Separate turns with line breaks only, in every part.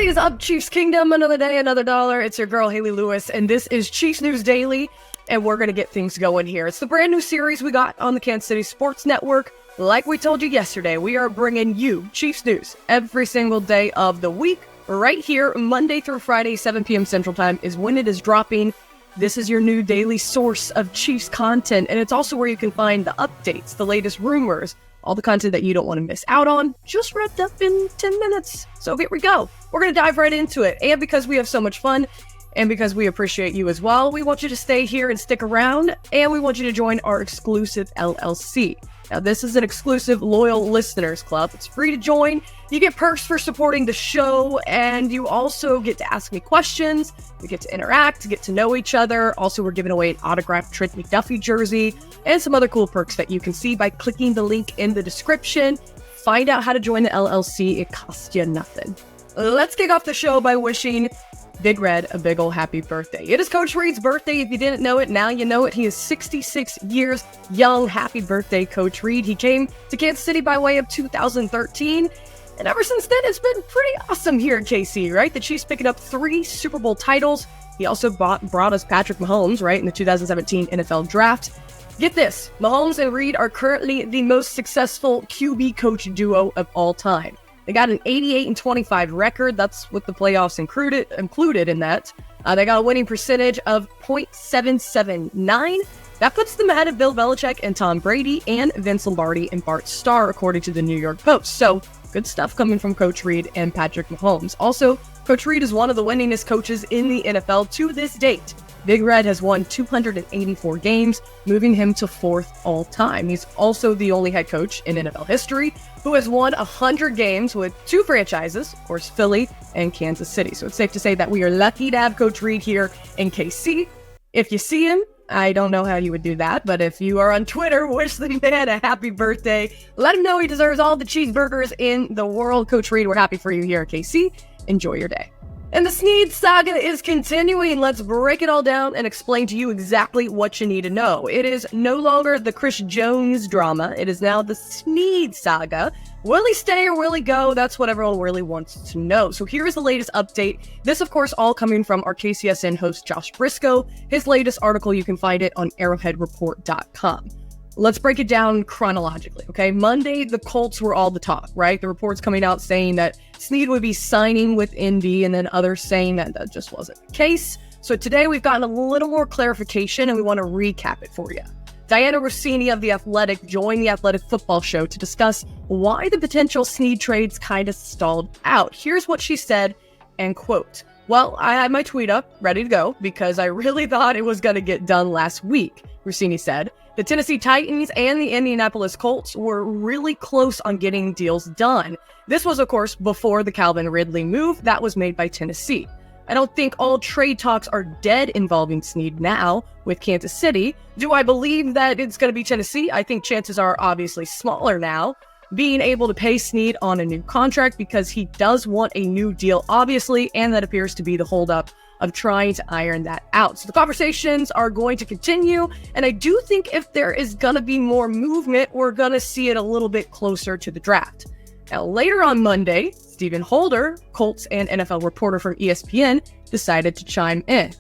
is up, Chiefs Kingdom? Another day, another dollar. It's your girl, Hayley Lewis, and this is Chiefs News Daily, and we're going to get things going here. It's the brand new series we got on the Kansas City Sports Network. Like we told you yesterday, we are bringing you Chiefs News every single day of the week. Right here, Monday through Friday, 7 p.m. Central Time is when it is dropping. This is your new daily source of Chiefs content, and it's also where you can find the updates, the latest rumors, all the content that you don't want to miss out on, just wrapped up in 10 minutes. So here we go. We're going to dive right into it. And because we have so much fun, and because we appreciate you as well, we want you to stay here and stick around, and we want you to join our exclusive LLC. Now, this is an exclusive loyal listeners club. It's free to join. You get perks for supporting the show, and you also get to ask me questions. We get to interact, get to know each other. Also, we're giving away an autographed Trent McDuffie jersey and some other cool perks that you can see by clicking the link in the description. Find out how to join the LLC. It costs you nothing. Let's kick off the show by wishing Big Red a big ol' happy birthday. It is Coach Reid's birthday. If you didn't know it, now you know it. He is 66 years young. Happy birthday, Coach Reid. He came to Kansas City by way of 2013. And ever since then, it's been pretty awesome here at KC, right? The Chiefs picking up 3 Super Bowl titles. He also brought us Patrick Mahomes, right, in the 2017 NFL Draft. Get this, Mahomes and Reid are currently the most successful QB coach duo of all time. They got an 88-25 record. That's with the playoffs included in that. They got a winning percentage of .779. That puts them ahead of Bill Belichick and Tom Brady and Vince Lombardi and Bart Starr, according to the New York Post. So good stuff coming from Coach Reid and Patrick Mahomes. Also, Coach Reid is one of the winningest coaches in the NFL to this date. Big Red has won 284 games, moving him to 4th all time. He's also the only head coach in NFL history who has won 100 games with 2 franchises, of course, Philly and Kansas City. So it's safe to say that we are lucky to have Coach Reid here in KC. If you see him, I don't know how you would do that, but if you are on Twitter, wish the man a happy birthday. Let him know he deserves all the cheeseburgers in the world. Coach Reid, we're happy for you here at KC. Enjoy your day. And the Sneed saga is continuing. Let's break it all down and explain to you exactly what you need to know. It is no longer the Chris Jones drama. It is now the Sneed saga. Will he stay or will he go? That's what everyone really wants to know. So here is the latest update. This, of course, all coming from our KCSN host, Josh Briscoe. His latest article, you can find it on arrowheadreport.com. Let's break it down chronologically, okay? Monday, the Colts were all the talk, right? The reports coming out saying that Sneed would be signing with Indy, and then others saying that that just wasn't the case. So today, we've gotten a little more clarification, and we want to recap it for you. Diana Rossini of The Athletic joined the Athletic Football Show to discuss why the potential Sneed trades kind of stalled out. Here's what she said, and quote, "Well, I had my tweet up, ready to go, because I really thought it was going to get done last week," Rossini said. The Tennessee Titans and the Indianapolis Colts were really close on getting deals done. This was, of course, before the Calvin Ridley move that was made by Tennessee. I don't think all trade talks are dead involving Sneed now with Kansas City. Do I believe that it's going to be Tennessee? I think chances are obviously smaller now. Being able to pay Sneed on a new contract because he does want a new deal, obviously, and that appears to be the holdup of trying to iron that out. So the conversations are going to continue, and I do think if there is going to be more movement, we're going to see it a little bit closer to the draft. Now, later on Monday, Stephen Holder, Colts and NFL reporter from ESPN, decided to chime in.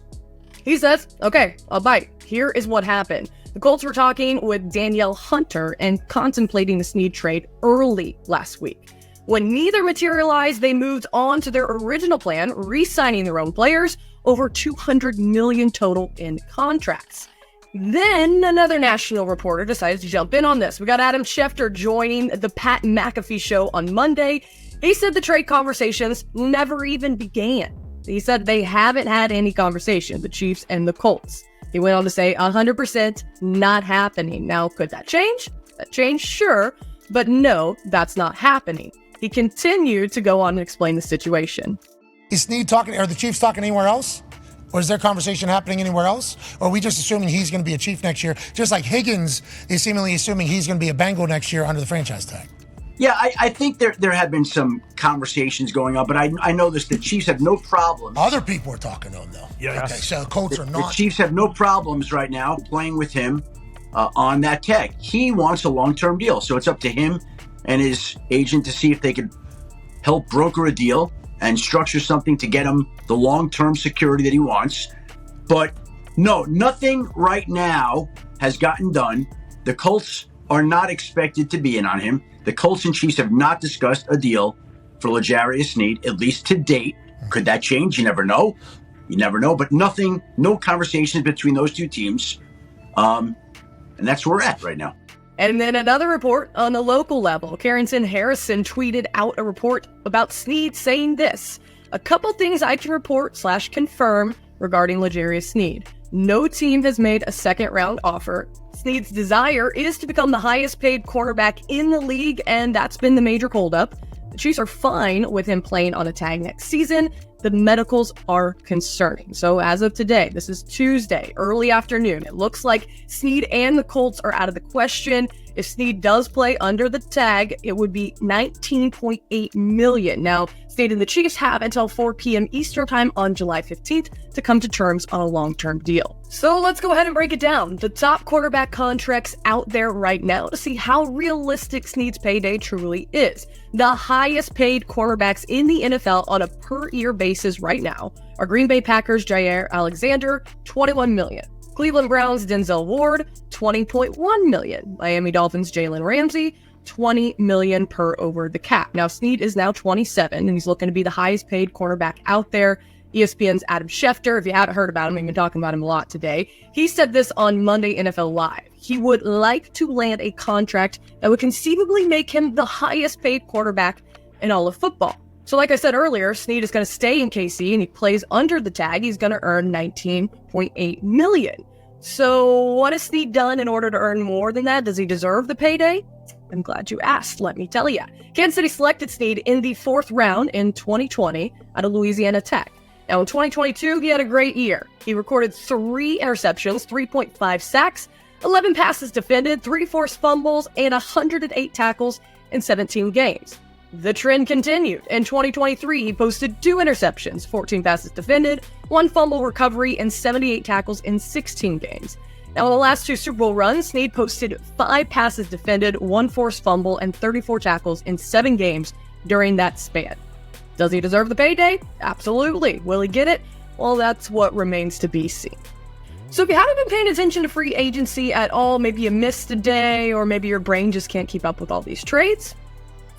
He says, "Okay, I'll bite. Here is what happened. The Colts were talking with Danielle Hunter and contemplating the Sneed trade early last week. When neither materialized, they moved on to their original plan, re-signing their own players, over $200 million total in contracts. Then another national reporter decided to jump in on this. We got Adam Schefter joining the Pat McAfee show on Monday. He said the trade conversations never even began. He said they haven't had any conversation, the Chiefs and the Colts. He went on to say 100% not happening. Now, could that change? That change, sure, but no, that's not happening. He continued to go on and explain the situation.
Is Sneed talking, are the Chiefs talking anywhere else? Or is their conversation happening anywhere else? Or are we just assuming he's going to be a Chief next year? Just like Higgins is seemingly assuming he's going to be a Bengal next year under the franchise tag.
Yeah, I think there have been some conversations going on, but I know this, the Chiefs have no problems.
Other people are talking to him, though.
Yeah.
Okay, so the Colts are not.
The Chiefs have no problems right now playing with him on that tag. He wants a long-term deal, so it's up to him and his agent to see if they could help broker a deal and structure something to get him the long-term security that he wants. But no, nothing right now has gotten done. The Colts are not expected to be in on him. The Colts and Chiefs have not discussed a deal for L'Jarius Sneed, at least to date. Could that change? You never know. You never know. But nothing, no conversations between those two teams. And that's where we're at right now.
And then another report on the local level. Carrington Harrison tweeted out a report about Sneed saying this: a couple things I can report/confirm regarding L'Jarius Sneed. No team has made a second-round offer. Sneed's desire is to become the highest-paid cornerback in the league, and that's been the major holdup. The Chiefs are fine with him playing on a tag next season. The medicals are concerning. So as of today, this is Tuesday, early afternoon, it looks like Sneed and the Colts are out of the question. If Sneed does play under the tag, it would be $19.8 million. Now, Sneed and the Chiefs have until 4 p.m. Eastern time on July 15th to come to terms on a long-term deal. So let's go ahead and break it down. The top quarterback contracts out there right now to see how realistic Sneed's payday truly is. The highest paid quarterbacks in the NFL on a per-year basis right now are Green Bay Packers' Jair Alexander, $21 million. Cleveland Browns' Denzel Ward, $20.1 million. Miami Dolphins' Jalen Ramsey, $20 million per over the cap. Now, Sneed is now 27, and he's looking to be the highest paid cornerback out there. ESPN's Adam Schefter, if you haven't heard about him, we've been talking about him a lot today. He said this on Monday NFL Live. He would like to land a contract that would conceivably make him the highest paid quarterback in all of football. So like I said earlier, Sneed is going to stay in KC and he plays under the tag. He's going to earn $19.8 million. So what has Sneed done in order to earn more than that? Does he deserve the payday? I'm glad you asked, let me tell you. Kansas City selected Sneed in the 4th round in 2020 out of Louisiana Tech. Now in 2022, he had a great year. He recorded 3 interceptions, 3.5 sacks, 11 passes defended, 3 forced fumbles, and 108 tackles in 17 games. The trend continued. In 2023, he posted 2 interceptions, 14 passes defended, 1 fumble recovery, and 78 tackles in 16 games. Now, in the last 2 Super Bowl runs, Sneed posted 5 passes defended, 1 forced fumble, and 34 tackles in 7 games during that span. Does he deserve the payday? Absolutely. Will he get it? Well, that's what remains to be seen. So if you haven't been paying attention to free agency at all, maybe you missed a day, or maybe your brain just can't keep up with all these trades,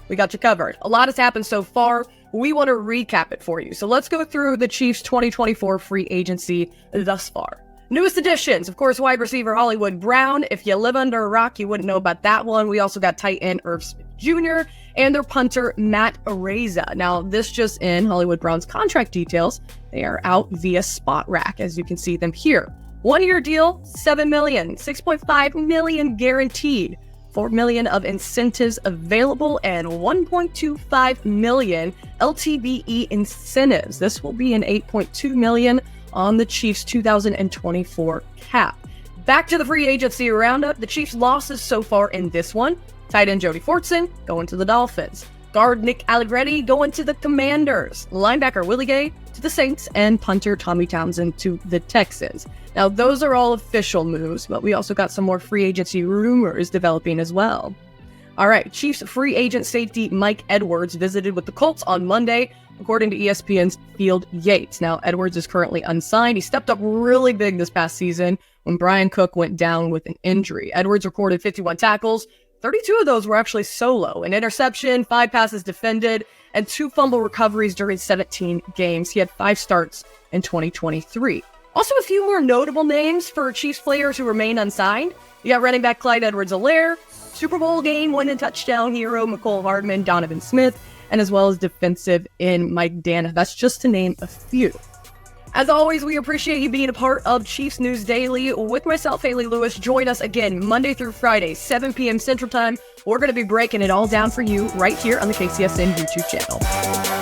we got you covered. A lot has happened so far. We want to recap it for you. So let's go through the Chiefs' 2024 free agency thus far. Newest additions, of course, wide receiver Hollywood Brown. If you live under a rock, you wouldn't know about that one. We also got tight end Irv Smith Jr. and their punter Matt Araiza. Now, this just in Hollywood Brown's contract details. They are out via Spot Rack, as you can see them here. 1-year deal, $7 million, $6.5 million guaranteed. $4 million of incentives available, and $1.25 million LTBE incentives. This will be an $8.2 million on the Chiefs' 2024 cap. Back to the free agency roundup. The Chiefs' losses so far in this one: tight end Jody Fortson going to the Dolphins, guard Nick Allegretti going to the Commanders, linebacker Willie Gay to the Saints, and punter Tommy Townsend to the Texans. Now, those are all official moves, but we also got some more free agency rumors developing as well. All right, Chiefs free agent safety Mike Edwards visited with the Colts on Monday, according to ESPN's Field Yates. Now, Edwards is currently unsigned. He stepped up really big this past season when Brian Cook went down with an injury. Edwards recorded 51 tackles. 32 of those were actually solo, an interception, 5 passes defended, and 2 fumble recoveries during 17 games. He had 5 starts in 2023. Also, a few more notable names for Chiefs players who remain unsigned. You got running back Clyde Edwards-Helaire, Super Bowl game-winning touchdown hero Mecole Hardman, Donovan Smith, and as well as defensive end Mike Dana. That's just to name a few. As always, we appreciate you being a part of Chiefs News Daily. With myself, Hayley Lewis, join us again Monday through Friday, 7 p.m. Central Time. We're going to be breaking it all down for you right here on the KCSN YouTube channel.